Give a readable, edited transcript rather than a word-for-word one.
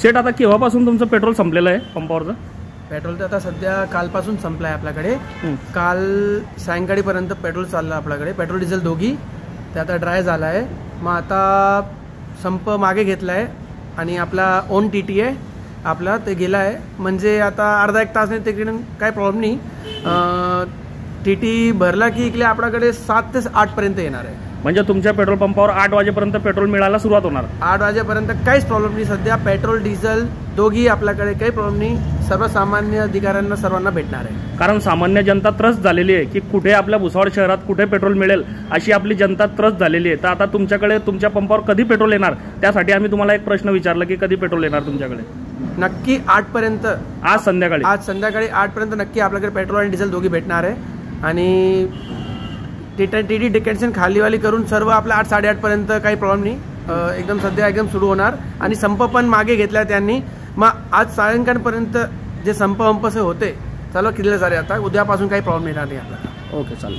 शेट, आता केव्हापासून तुमचं पेट्रोल संपलेलं आहे पंपावरचं? पेट्रोल तर आता सध्या कालपासून संपलं आहे आपल्याकडे. काल सायंकाळीपर्यंत पेट्रोल चाललं आपल्याकडे, पेट्रोल डिझेल दोघी. ते आता ड्राय झालं आहे. मग आता संप मागे घेतला आहे आणि आपला ओन TT आहे आपला, ते गेला आहे. म्हणजे आता अर्धा एक तास नाही तिकडे काही प्रॉब्लेम नाही. TT भरला की इकडे आपल्याकडे 7 ते 8 पर्यंत येणार आहे. म्हणजे तुमच्या पेट्रोल पंपावर 8 वाजेपर्यंत पेट्रोल मिळायला सुरुवात होणार? 8 वाजेपर्यंत काहीच प्रॉब्लेम नाही. सध्या पेट्रोल डिझेल दोघी आपल्याकडे काही प्रॉब्लेम नाही. सर्वसामान्य अधिकाऱ्यांना सर्वांना भेटणार आहे. कारण सामान्य जनता त्रस्त झालेली आहे की कुठे आपल्या भुसावळ शहरात कुठे पेट्रोल मिळेल अशी आपली जनता त्रस्त झालेली आहे. तर आता तुमच्याकडे तुमच्या पंपावर कधी पेट्रोल येणार, त्यासाठी आम्ही तुम्हाला एक प्रश्न विचारला की कधी पेट्रोल येणार तुमच्याकडे? नक्की 8 पर्यंत. आज संध्याकाळी 8 पर्यंत नक्की आपल्याकडे पेट्रोल आणि डिझेल दोघी भेटणार आहे. आणि TT डिकेशन खालीवाली करून सर्व आपल्या 8 साडेआठ पर्यंत काही प्रॉब्लेम नाही. एकदम सध्या एकदम सुरू होणार. आणि संप पण मागे घेतला त्यांनी. मग आज सायंकाळपर्यंत जे संप होते चालू केलेले सारे, आता उद्यापासून काही प्रॉब्लेम येणार नाही आपल्याला. ओके, चालेल.